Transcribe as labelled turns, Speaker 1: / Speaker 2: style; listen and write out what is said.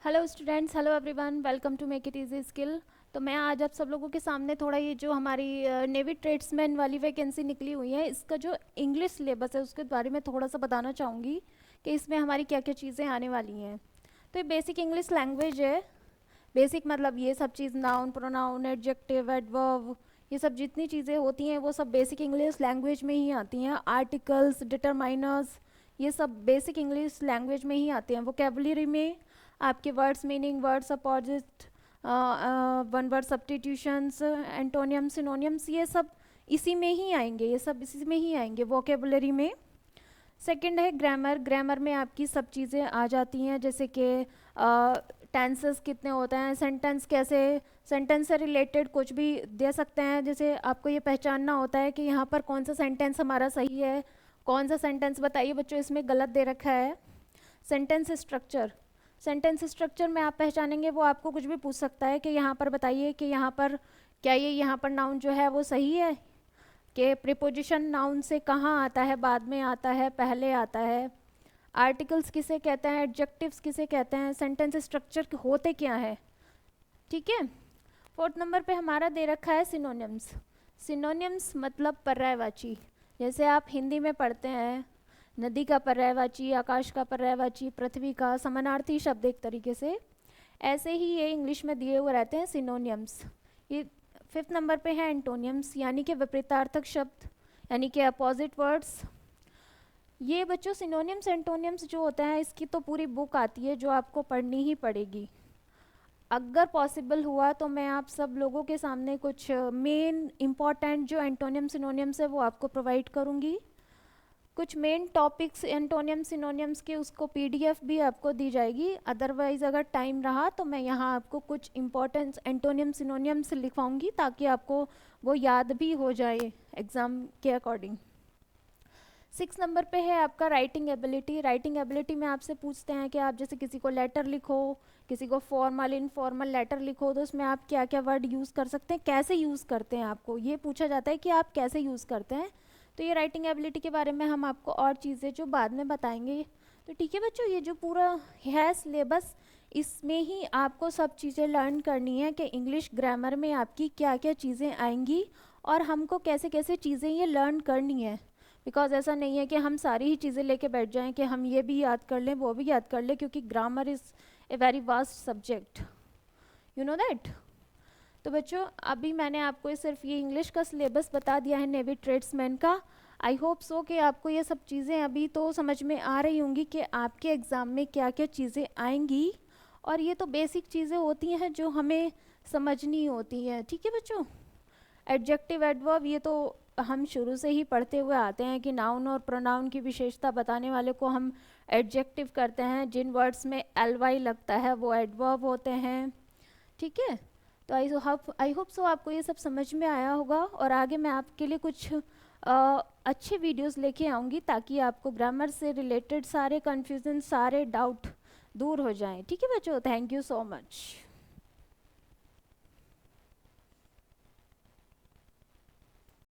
Speaker 1: Hello students, hello everyone, welcome to make it easy skill. तो मैं आज आप सब लोगों के सामने थोड़ा ये जो हमारी नेवी ट्रेड्समैन वाली वैकेंसी निकली हुई है, इसका जो इंग्लिश सिलेबस है उसके बारे में थोड़ा सा बताना चाहूँगी कि इसमें हमारी क्या क्या चीज़ें आने वाली हैं। तो ये बेसिक इंग्लिश लैंग्वेज है। बेसिक मतलब ये सब चीज़, नाउन, प्रोनाउन, एडजेक्टिव, एडवर्ब, ये सब जितनी चीज़ें होती हैं वो सब बेसिक इंग्लिश लैंग्वेज में ही आती हैं। आर्टिकल्स, डिटरमाइनर्स, ये सब बेसिक इंग्लिश लैंग्वेज में ही आते हैं। वोकेबलरी में आपके words meaning, words opposite, one word substitutions, antonym, synonyms, ये सब इसी में ही आएंगे, ये सब इसी में ही आएंगे वोकेबलरी में। सेकंड है ग्रामर। ग्रामर में आपकी सब चीज़ें आ जाती हैं, जैसे कि टेंसेस कितने होते हैं, सेंटेंस कैसे, सेंटेंस से रिलेटेड कुछ भी दे सकते हैं। जैसे आपको ये पहचानना होता है कि यहाँ पर कौन सा सेंटेंस हमारा सही है, कौन सा सेंटेंस बताइए बच्चों इसमें गलत दे रखा है। सेंटेंस स्ट्रक्चर, सेंटेंस स्ट्रक्चर में आप पहचानेंगे, वो आपको कुछ भी पूछ सकता है कि यहाँ पर बताइए कि यहाँ पर क्या ये यहाँ पर नाउन जो है वो सही है, कि प्रीपोजिशन नाउन से कहाँ आता है, बाद में आता है, पहले आता है। आर्टिकल्स किसे कहते हैं, एडजेक्टिव्स किसे कहते हैं, सेंटेंस स्ट्रक्चर होते क्या है, ठीक है। फोर्थ नंबर पे हमारा दे रखा है सिनोनिम्स। सिनोनिम्स मतलब पर्यायवाची। जैसे आप हिंदी में पढ़ते हैं नदी का पर्यायवाची, आकाश का पर्यायवाची, पृथ्वी का, समानार्थी शब्द एक तरीके से, ऐसे ही ये इंग्लिश में दिए हुए रहते हैं सिनोनियम्स। ये फिफ्थ नंबर पे है एंटोनियम्स, यानी कि विपरीतार्थक शब्द, यानी कि अपोजिट वर्ड्स। ये बच्चों सिनोनियम्स एंटोनियम्स जो होता है इसकी तो पूरी बुक आती है जो आपको पढ़नी ही पड़ेगी। अगर पॉसिबल हुआ तो मैं आप सब लोगों के सामने कुछ मेन इंपॉर्टेंट जो एंटोनियम सिनोनियम्स है वो आपको प्रोवाइड करूँगी। कुछ मेन टॉपिक्स एंटोनियम सिनोनियम्स के उसको पीडीएफ भी आपको दी जाएगी। अदरवाइज़ अगर टाइम रहा तो मैं यहाँ आपको कुछ इंपॉर्टेंट एंटोनियम सिनोनियम्स लिखवाऊंगी ताकि आपको वो याद भी हो जाए एग्ज़ाम के अकॉर्डिंग। 6 नंबर पे है आपका राइटिंग एबिलिटी। राइटिंग एबिलिटी में आपसे पूछते हैं कि आप जैसे किसी को लेटर लिखो, किसी को फॉर्मल इनफॉर्मल लेटर लिखो, तो उसमें आप क्या क्या वर्ड यूज़ कर सकते हैं, कैसे यूज़ करते हैं, आपको ये पूछा जाता है कि आप कैसे यूज़ करते हैं। तो ये राइटिंग एबिलिटी के बारे में हम आपको और चीज़ें जो बाद में बताएंगे। तो ठीक है बच्चों, ये जो पूरा है सिलेबस, इसमें ही आपको सब चीज़ें लर्न करनी है कि इंग्लिश ग्रामर में आपकी क्या क्या चीज़ें आएंगी और हमको कैसे कैसे चीज़ें ये लर्न करनी है। बिकॉज ऐसा नहीं है कि हम सारी ही चीज़ें लेके बैठ जाएं कि हम ये भी याद कर लें वो भी याद कर लें, क्योंकि grammar is a very vast subject, you know that. तो बच्चों अभी मैंने आपको सिर्फ ये इंग्लिश का सिलेबस बता दिया है नेवी ट्रेड्समैन का। आई होप सो कि आपको ये सब चीज़ें अभी तो समझ में आ रही होंगी कि आपके एग्ज़ाम में क्या क्या चीज़ें आएंगी, और ये तो बेसिक चीज़ें होती हैं जो हमें समझनी होती हैं, ठीक है बच्चों। एडजेक्टिव, एडवर्ब, ये तो हम शुरू से ही पढ़ते हुए आते हैं कि नाउन और प्रोनाउन की विशेषता बताने वाले को हम एडजेक्टिव करते हैं, जिन वर्ड्स में एल वाई लगता है वो एडवर्ब होते हैं, ठीक है। तो आई होप सो आपको ये सब समझ में आया होगा, और आगे मैं आपके लिए कुछ अच्छे वीडियोस लेके आऊँगी ताकि आपको ग्रामर से रिलेटेड सारे कन्फ्यूज़न, सारे डाउट दूर हो जाएं, ठीक है बच्चों। Thank you so much.